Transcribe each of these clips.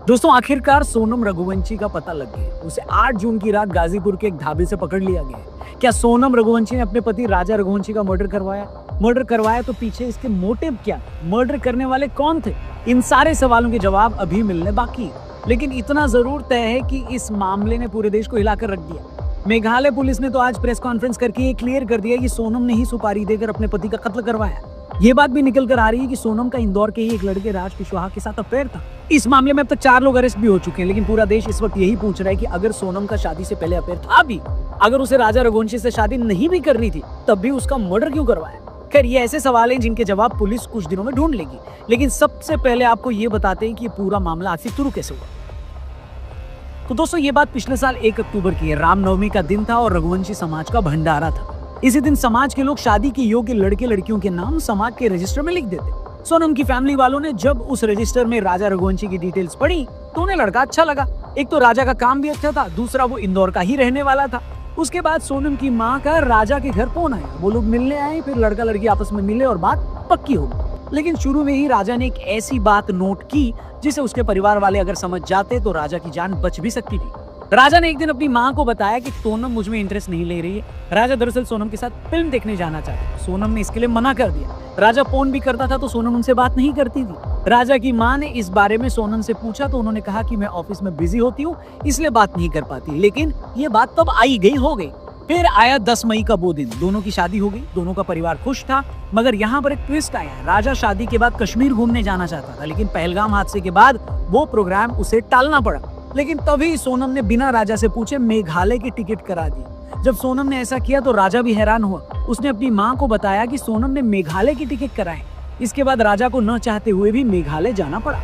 दोस्तों, आखिरकार सोनम रघुवंशी का पता लग गया। उसे 8 जून की रात गाजीपुर के एक ढाबे से पकड़ लिया गया। क्या सोनम रघुवंशी ने अपने पति राजा रघुवंशी का मर्डर करवाया तो पीछे इसके मोटिव क्या, मर्डर करने वाले कौन थे? इन सारे सवालों के जवाब अभी मिलने बाकी है। लेकिन इतना जरूर तय है कि इस मामले ने पूरे देश को हिलाकर रख दिया। मेघालय पुलिस ने तो आज प्रेस कॉन्फ्रेंस करके ये क्लियर कर दिया कि सोनम ने ही सुपारी देकर अपने पति का कत्ल करवाया। ये बात भी निकल कर आ रही है कि सोनम का इंदौर के ही एक लड़के राज कुशवाहा के साथ अफेयर था। इस मामले में अब तक 4 लोग अरेस्ट भी हो चुके हैं। लेकिन पूरा देश इस वक्त यही पूछ रहा है कि अगर सोनम का शादी से पहले अफेयर था भी, अगर उसे राजा रघुवंशी से शादी नहीं भी करनी थी, तब भी उसका मर्डर क्यों करवाया? खैर, ये ऐसे सवाल हैं जिनके जवाब पुलिस कुछ दिनों में ढूंढ लेगी। लेकिन सबसे पहले आपको ये बताते हैं कि ये पूरा मामला आखिर शुरू कैसे हुआ। तो दोस्तों, ये बात पिछले साल 1 अक्टूबर की है। रामनवमी का दिन था और रघुवंशी समाज का भंडारा था। इसी दिन समाज के लोग शादी के योग्य लड़के लड़कियों के नाम समाज के रजिस्टर में लिख देते। सोनम की फैमिली वालों ने जब उस रजिस्टर में राजा रघुवंशी की डिटेल्स पढ़ी तो उन्हें लड़का अच्छा लगा। एक तो राजा का काम भी अच्छा था, दूसरा वो इंदौर का ही रहने वाला था। उसके बाद सोनम की माँ का राजा के घर फोन आया। वो लोग मिलने आए, फिर लड़का लड़की आपस में मिले और बात पक्की हो गई। लेकिन शुरू में ही राजा ने एक ऐसी बात नोट की जिसे उसके परिवार वाले अगर समझ जाते तो राजा की जान बच भी सकती थी। राजा ने एक दिन अपनी माँ को बताया कि सोनम मुझ में इंटरेस्ट नहीं ले रही है। राजा दरअसल सोनम के साथ फिल्म देखने जाना चाहते हैं। सोनम ने इसके लिए मना कर दिया। राजा फोन भी करता था तो सोनम उनसे बात नहीं करती थी। राजा की माँ ने इस बारे में सोनम से पूछा तो उन्होंने कहा कि मैं ऑफिस में बिजी होती हूँ, इसलिए बात नहीं कर पाती। लेकिन ये बात तब आई गई हो गई। फिर आया 10 मई का वो दिन। दोनों की शादी हो गई, दोनों का परिवार खुश था। मगर यहाँ पर एक ट्विस्ट आया। राजा शादी के बाद कश्मीर घूमने जाना चाहता था, लेकिन पहलगाम हादसे के बाद वो प्रोग्राम उसे टालना पड़ा। लेकिन तभी सोनम ने बिना राजा से पूछे मेघालय की टिकट करा दी। जब सोनम ने ऐसा किया तो राजा भी हैरान हुआ। उसने अपनी माँ को बताया कि सोनम ने मेघालय की टिकट कराई। इसके बाद राजा को न चाहते हुए भी मेघालय जाना पड़ा।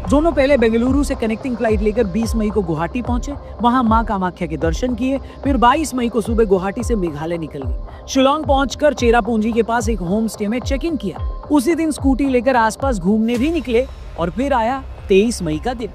दोनों पहले बेंगलुरु से कनेक्टिंग फ्लाइट लेकर 20 मई को गुवाहाटी पहुंचे। वहां मां कामाख्या के दर्शन किए। फिर 22 मई को सुबह गुवाहाटी से मेघालय निकल गए। शिलोंग पहुंचकर चेरापूंजी के पास एक होम स्टे में चेक इन किया। उसी दिन स्कूटी लेकर आसपास घूमने भी निकले। और फिर आया 23 मई का दिन।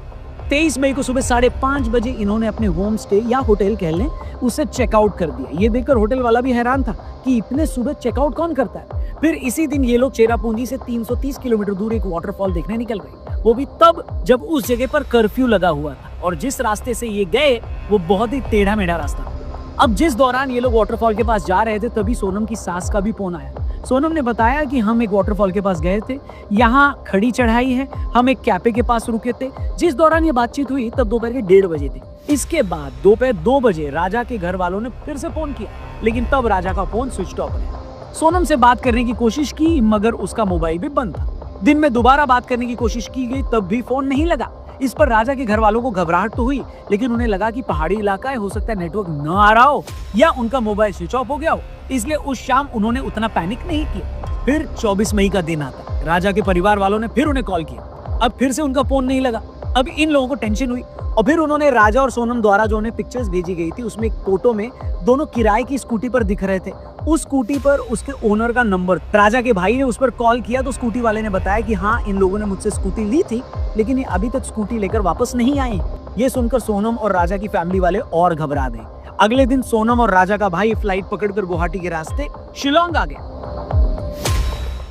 23 मई को सुबह 5:30 बजे इन्होंने अपने होम स्टे या होटल कह लें उसे चेकआउट कर दिया। ये देखकर होटल वाला भी हैरान था कि इतने सुबह चेकआउट कौन करता है। फिर इसी दिन ये लोग चेरापूंजी से 330 किलोमीटर दूर एक वाटरफॉल देखने निकल गए। वो भी तब जब उस जगह पर कर्फ्यू लगा हुआ था और जिस रास्ते से ये गए वो बहुत ही टेढ़ा मेढ़ा रास्ता था। अब जिस दौरान ये लोग वाटरफॉल के पास जा रहे थे तभी सोनम की सास का भी फोन आया। सोनम ने बताया कि हम एक वाटरफॉल के पास गए थे, यहाँ खड़ी चढ़ाई है, हम एक कैफे के पास रुके थे। जिस दौरान ये बातचीत हुई तब दोपहर के 1:30 बजे थे। इसके बाद दोपहर 2 बजे राजा के घर वालों ने फिर से फोन किया, लेकिन तब राजा का फोन स्विच ऑफ है। सोनम से बात करने की कोशिश की मगर उसका मोबाइल भी बंद था। दिन में दोबारा बात करने की कोशिश की गई तब भी फोन नहीं लगा। इस पर राजा के घर वालों को घबराहट तो हुई, लेकिन उन्हें लगा कि पहाड़ी इलाका है, हो सकता है नेटवर्क न आ रहा हो या उनका मोबाइल स्विच ऑफ हो गया हो। इसलिए उस शाम उन्होंने उतना पैनिक नहीं किया। फिर 24 मई का दिन आता। राजा के परिवार वालों ने फिर उन्हें कॉल किया। अब फिर से उनका फोन नहीं लगा। अब इन लोगों को टेंशन हुई और फिर उन्होंने राजा और सोनम द्वारा जो उन्हें पिक्चर्स भेजी गई थी उसमें एक फोटो में दोनों किराए की स्कूटी पर दिख रहे थे। उस स्कूटी पर उसके ओनर का नंबर। राजा के भाई ने उस पर कॉल किया तो स्कूटी वाले ने बताया कि हाँ, इन लोगों ने मुझसे स्कूटी ली थी, लेकिन ये अभी तक स्कूटी लेकर वापस नहीं आए। ये सुनकर सोनम और राजा की फैमिली वाले और घबरा गए। अगले दिन सोनम और राजा का भाई फ्लाइट पकड़कर गुवाहाटी के रास्ते शिलोंग आ गए।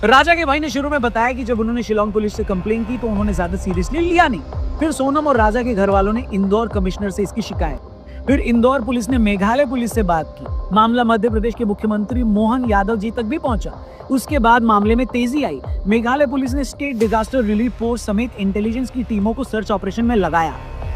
राजा के भाई ने शुरू में बताया कि जब उन्होंने शिलोंग पुलिस से कंप्लेन की तो उन्होंने ज्यादा सीरियसली लिया नहीं। फिर सोनम और राजा के घर वालों ने इंदौर कमिश्नर से इसकी शिकायत। फिर इंदौर पुलिस ने मेघालय पुलिस से बात की। मामला मध्य प्रदेश के मुख्यमंत्री मोहन यादव जी तक भी पहुंचा। उसके बाद मामले में तेजी आई। मेघालय पुलिस ने स्टेट डिजास्टर रिलीफ फोर्स समेत इंटेलिजेंस की टीमों को सर्च ऑपरेशन में लगाया।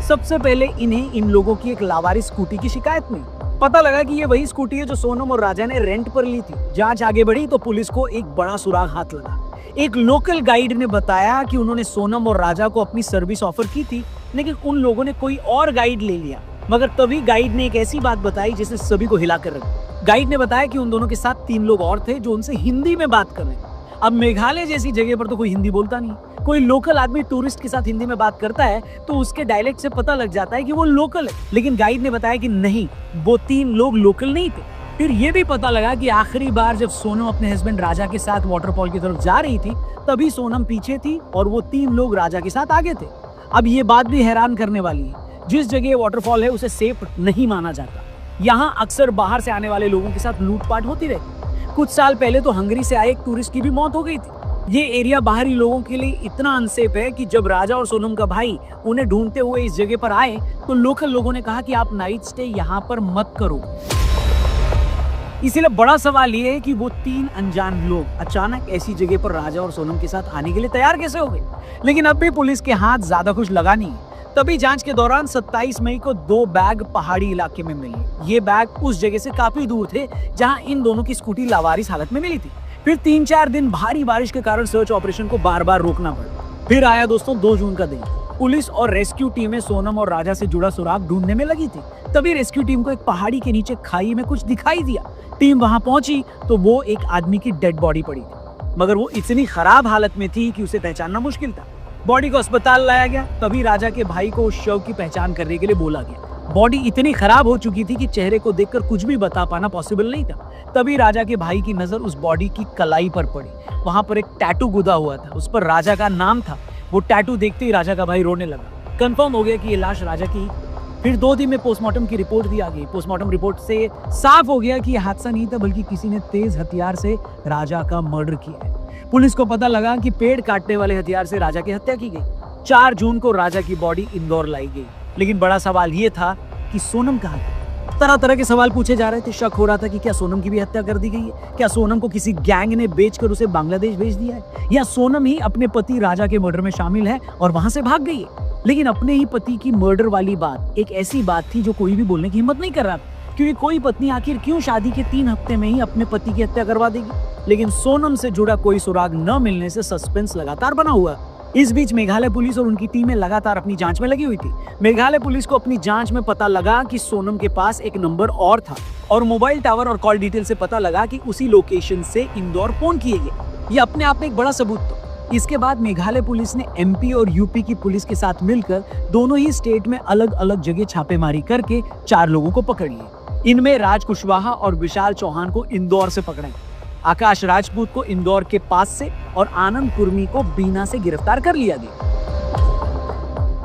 सबसे पहले इन्हें इन लोगों की एक लावारिस स्कूटी की शिकायत मिली। पता लगा कि ये वही स्कूटी है जो सोनम और राजा ने रेंट पर ली थी। जांच आगे बढ़ी तो पुलिस को एक बड़ा सुराग हाथ लगा। एक लोकल गाइड ने बताया कि उन्होंने सोनम और राजा को अपनी सर्विस ऑफर की थी, लेकिन उन लोगों ने कोई और गाइड ले लिया। मगर तभी गाइड ने एक ऐसी बात बताई जिसने सभी को हिलाकर रख दिया। गाइड ने बताया कि उन दोनों के साथ 3 लोग और थे जो उनसे हिंदी में बात कर रहे थे। अब मेघालय जैसी जगह पर तो कोई हिंदी बोलता नहीं। कोई लोकल आदमी टूरिस्ट के साथ हिंदी में बात करता है तो उसके डायलेक्ट से पता लग जाता है कि वो लोकल है। लेकिन गाइड ने बताया कि नहीं, वो 3 लोग लोकल नहीं थे। फिर ये भी पता लगा कि आखिरी बार जब सोनम अपने हस्बैंड राजा के साथ वाटरफॉल की तरफ जा रही थी तभी सोनम पीछे थी और वो 3 लोग राजा के साथ आगे थे। अब ये बात भी हैरान करने वाली है। जिस जगह वाटरफॉल है उसे सेफ नहीं माना जाता। यहाँ अक्सर बाहर से आने वाले लोगों के साथ लूटपाट होती रहती। कुछ साल पहले तो हंगरी से आए एक टूरिस्ट की भी मौत हो गई थी। ये एरिया बाहरी लोगों के लिए इतना अनसेफ है कि जब राजा और सोनम का भाई उन्हें ढूंढते हुए इस जगह पर आए तो लोकल लोगों ने कहा कि आप नाइट स्टे यहाँ पर मत करो। इसीलिए बड़ा सवाल ये है कि वो तीन अनजान लोग अचानक ऐसी जगह पर राजा और सोनम के साथ आने के लिए तैयार कैसे हो गए। लेकिन अब भी पुलिस के हाथ ज्यादा कुछ लगा नहीं। तभी जांच के दौरान 27 मई को 2 बैग पहाड़ी इलाके में मिले। ये बैग उस जगह से काफी दूर थे जहां इन दोनों की स्कूटी लावारिस हालत में मिली थी। फिर 3-4 दिन भारी बारिश के कारण सर्च ऑपरेशन को बार बार रोकना पड़ा। फिर आया दोस्तों 2 जून का दिन। पुलिस और रेस्क्यू टीमें सोनम और राजा से जुड़ा सुराग ढूंढने में लगी थी। तभी रेस्क्यू टीम को एक पहाड़ी के नीचे खाई में कुछ दिखाई दिया। टीम वहां पहुंची तो वो एक आदमी की डेड बॉडी पड़ी थी, मगर वो इतनी खराब हालत में थी कि उसे पहचानना मुश्किल था। बॉडी को अस्पताल लाया गया। तभी राजा के भाई को उस शव की पहचान करने के लिए बोला गया। बॉडी इतनी खराब हो चुकी थी कि चेहरे को देखकर कुछ भी बता पाना पॉसिबल नहीं था। तभी राजा के भाई की नजर उस बॉडी की कलाई पर पड़ी। वहां पर एक टैटू गुदा हुआ था, उस पर राजा का नाम था। वो टैटू देखते ही राजा का भाई रोने लगा। कंफर्म हो गया कि ये लाश राजा की। फिर 2 दिन में पोस्टमार्टम की रिपोर्ट दी आ गई। पोस्टमार्टम रिपोर्ट से साफ हो गया कि यह हादसा नहीं था, बल्कि किसी ने तेज हथियार से राजा का मर्डर किया है। पुलिस को पता लगा कि पेड़ काटने वाले हथियार से राजा की हत्या की गई। 4 जून को राजा की बॉडी इंदौर लाई गई। लेकिन बड़ा सवाल ये था कि सोनम कहाँ गई। तरह तरह के सवाल पूछे जा रहे थे। शक हो रहा था कि क्या सोनम की भी हत्या कर दी गई है, क्या सोनम को किसी गैंग ने बेचकर उसे बांग्लादेश भेज दिया है, या सोनम ही अपने पति राजा के मर्डर में शामिल है और वहां से भाग गई है। लेकिन अपने ही पति की मर्डर वाली बात एक ऐसी बात थी जो कोई भी बोलने की हिम्मत नहीं कर रहा था, क्योंकि कोई पत्नी आखिर क्यों शादी के 3 हफ्ते में ही अपने पति की हत्या करवा देगी। लेकिन सोनम से जुड़ा कोई सुराग न मिलने से सस्पेंस लगातार बना हुआ। इस बीच मेघालय पुलिस और उनकी टीमें लगातार अपनी जांच में लगी हुई थी। मेघालय पुलिस को अपनी जांच में पता लगा कि सोनम के पास एक नंबर और था और मोबाइल टावर और कॉल डिटेल से पता लगा कि उसी लोकेशन से इंदौर फोन किए गए। ये अपने आप में एक बड़ा सबूत था। इसके बाद मेघालय पुलिस ने एमपी और यूपी की पुलिस के साथ मिलकर दोनों ही स्टेट में अलग अलग जगह छापेमारी करके 4 लोगों को पकड़ लिया। इनमें राज कुशवाहा और विशाल चौहान को इंदौर से पकड़ा, आकाश राजपूत को इंदौर के पास से और आनंद कुर्मी को बीना से गिरफ्तार कर लिया गया।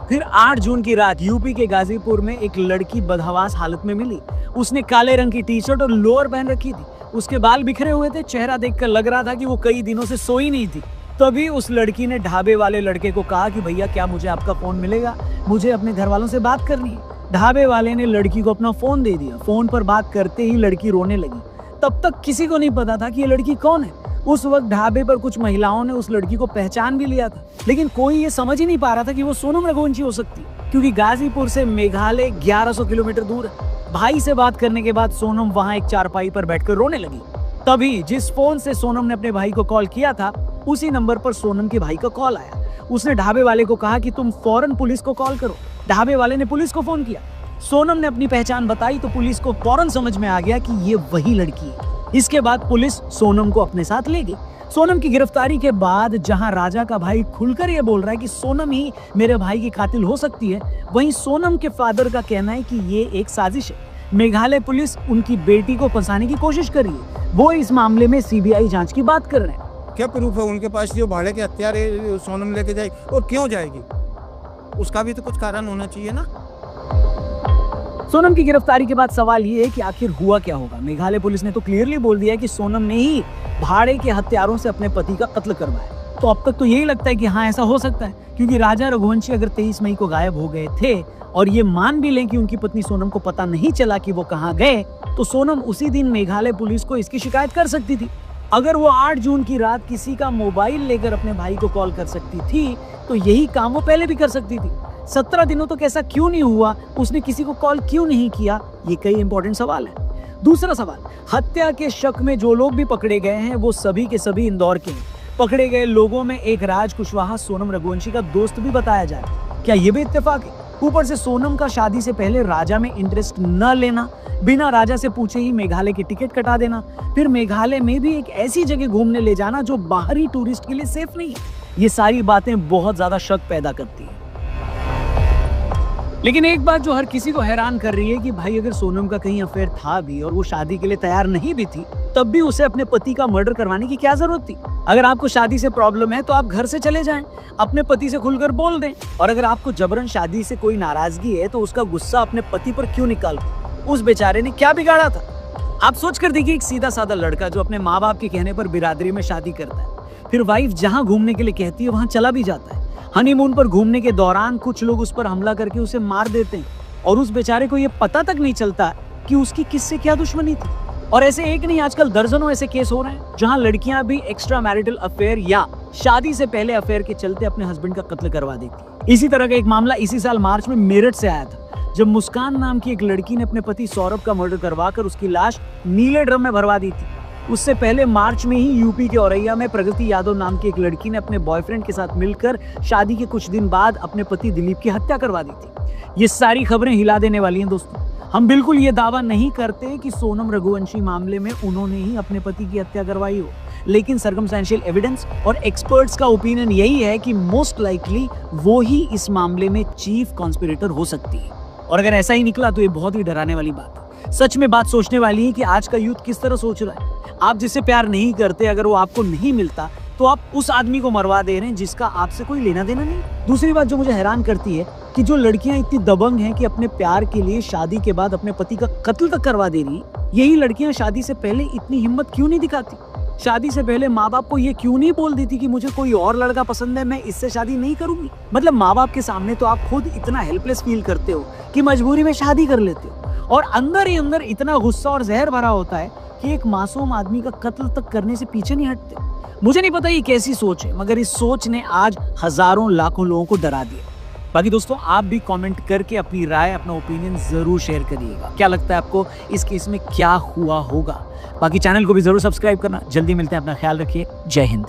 फिर 8 जून की रात यूपी के गाजीपुर में एक लड़की बदहवास हालत में मिली। उसने काले रंग की टी शर्ट और लोअर पहन रखी थी। उसके बाल बिखरे हुए थे। चेहरा देखकर लग रहा था कि वो कई दिनों से सोई नहीं थी। तभी उस लड़की ने ढाबे वाले लड़के को कहा कि भैया क्या मुझे आपका फोन मिलेगा, मुझे अपने घर वालों से बात करनी है। ढाबे वाले ने लड़की को अपना फोन दे दिया। फोन पर बात करते ही लड़की रोने लगी। तब तक किसी को नहीं पता था कि ये लड़की कौन है। उस वक्त ढाबे पर कुछ महिलाओं ने उस लड़की को पहचान भी लिया था, लेकिन कोई ये समझ ही नहीं पा रहा था कि वो सोनम रघुवंशी हो सकती है, क्योंकि गाजीपुर से मेघालय 1100 किलोमीटर दूर है। भाई से बात करने के बाद सोनम वहां एक चारपाई पर बैठकर रोने लगी। तभी जिस फोन से सोनम ने अपने भाई को कॉल किया था, उसी नंबर पर सोनम के भाई का कॉल आया। उसने ढाबे वाले को कहा कि तुम फौरन पुलिस को कॉल करो। ढाबे वाले ने पुलिस को फोन किया। सोनम ने अपनी पहचान बताई तो पुलिस को फौरन समझ में आ गया कि ये वही लड़की है। इसके बाद पुलिस सोनम को अपने साथ ले गई। सोनम की गिरफ्तारी के बाद जहां राजा का भाई खुलकर ये बोल रहा है कि सोनम ही मेरे भाई की कातिल हो सकती है, वहीं सोनम के फादर का कहना है कि ये एक साजिश है। मेघालय पुलिस उनकी बेटी को फंसाने की कोशिश कर रही है। वो इस मामले में सीबीआई जांच की बात कर रहे हैं। क्या प्रूफ है उनके पास जो भाड़े के हथियार है सोनम लेके जाएगी, और क्यों जाएगी? उसका भी तो कुछ कारण होना चाहिए ना। सोनम की गिरफ्तारी के बाद सवाल ये है कि आखिर हुआ क्या होगा। मेघालय पुलिस ने तो क्लियरली बोल दिया है कि सोनम ने ही भाड़े के हथियारों से अपने पति का कत्ल करवाया। तो अब तक तो यही लगता है कि हाँ, ऐसा हो सकता है, क्योंकि राजा रघुवंशी अगर 23 मई को गायब हो गए थे और ये मान भी लें कि उनकी पत्नी सोनम को पता नहीं चला कि वो कहाँ गए, तो सोनम उसी दिन मेघालय पुलिस को इसकी शिकायत कर सकती थी। अगर वो 8 जून की रात किसी का मोबाइल लेकर अपने भाई को कॉल कर सकती थी, तो यही काम वो पहले भी कर सकती थी। 17 दिनों तक ऐसा क्यों नहीं हुआ? उसने किसी को कॉल क्यों नहीं किया? ये कई इंपॉर्टेंट सवाल है। दूसरा सवाल, हत्या के शक में जो लोग भी पकड़े गए हैं वो सभी के सभी इंदौर के हैं। पकड़े गए लोगों में एक राज कुशवाहा सोनम रघुवंशी का दोस्त भी बताया जाए। क्या ये भी इत्तेफाक है? ऊपर से सोनम का शादी से पहले राजा में इंटरेस्ट न लेना, बिना राजा से पूछे ही मेघालय की टिकट कटा देना, फिर मेघालय में भी एक ऐसी जगह घूमने ले जाना जो बाहरी टूरिस्ट के लिए सेफ नहीं है। ये सारी बातें बहुत ज्यादा शक पैदा करती है। लेकिन एक बात जो हर किसी को हैरान कर रही है कि भाई अगर सोनम का कहीं अफेयर था भी और वो शादी के लिए तैयार नहीं भी थी, तब भी उसे अपने पति का मर्डर करवाने की क्या जरूरत थी? अगर आपको शादी से प्रॉब्लम है तो आप घर से चले जाएं, अपने पति से खुलकर बोल दें। और अगर आपको जबरन शादी से कोई नाराजगी है तो उसका गुस्सा अपने पति पर क्यों निकालो? उस बेचारे ने क्या बिगाड़ा था? आप सोच कर देखिए, एक सीधा साधा लड़का जो अपने माँ बाप के कहने पर बिरादरी में शादी करता है, फिर वाइफ जहां घूमने के लिए कहती है वहां चला भी जाता है। हनीमून पर घूमने के दौरान कुछ लोग उस पर हमला करके उसे मार देते हैं और उस बेचारे को यह पता तक नहीं चलता कि उसकी किससे क्या दुश्मनी थी। और ऐसे एक नहीं, आजकल दर्जनों ऐसे केस हो रहे हैं जहां लड़कियां भी एक्स्ट्रा मैरिटल अफेयर या शादी से पहले अफेयर के चलते अपने हस्बैंड का कत्ल करवा देती। इसी तरह का एक मामला इसी साल मार्च में मेरठ से आया था, जब मुस्कान नाम की एक लड़की ने अपने पति सौरभ का मर्डर करवाकर उसकी लाश नीले ड्रम में भरवा दी थी। उससे पहले मार्च में ही यूपी के औरैया में प्रगति यादव नाम की एक लड़की ने अपने बॉयफ्रेंड के साथ मिलकर शादी के कुछ दिन बाद अपने पति दिलीप की हत्या करवा दी थी। ये सारी खबरें हिला देने वाली हैं दोस्तों। हम बिल्कुल ये दावा नहीं करते कि सोनम रघुवंशी मामले में उन्होंने ही अपने पति की हत्या करवाई हो, लेकिन सर्कमस्टेंशियल एविडेंस और एक्सपर्ट्स का ओपिनियन यही है कि मोस्ट लाइकली वो ही इस मामले में चीफ कॉन्स्पिरेटर हो सकती है। और अगर ऐसा ही निकला तो ये बहुत ही डराने वाली बात है। सच में बात सोचने वाली है कि आज का यूथ किस तरह सोच रहा है। आप जिससे प्यार नहीं करते, अगर वो आपको नहीं मिलता तो आप उस आदमी को मरवा दे रहे हैं जिसका आपसे कोई लेना देना नहीं। दूसरी बात जो मुझे हैरान करती है कि जो लड़कियां इतनी दबंग हैं कि अपने प्यार के लिए शादी के बाद अपने पति का कत्ल तक करवा दे रही, यही लड़कियां शादी से पहले इतनी हिम्मत क्यों नहीं दिखाती? शादी से पहले माँ बाप को ये क्यों नहीं बोल देती कि मुझे कोई और लड़का पसंद है, मैं इससे शादी नहीं करूंगी? मतलब माँ बाप के सामने तो आप खुद इतना हेल्पलेस फील करते हो कि मजबूरी में शादी कर लेते हो, और अंदर ही अंदर इतना गुस्सा और जहर भरा होता है कि एक मासूम आदमी का कत्ल तक करने से पीछे नहीं हटते। मुझे नहीं पता ये कैसी सोच है, मगर इस सोच ने आज हजारों लाखों लोगों को डरा दिया। बाकी दोस्तों, आप भी कमेंट करके अपनी राय, अपना ओपिनियन जरूर शेयर करिएगा। क्या लगता है आपको इस केस में क्या हुआ होगा? बाकी चैनल को भी जरूर सब्सक्राइब करना। जल्दी मिलते हैं, अपना ख्याल रखिए। जय हिंद।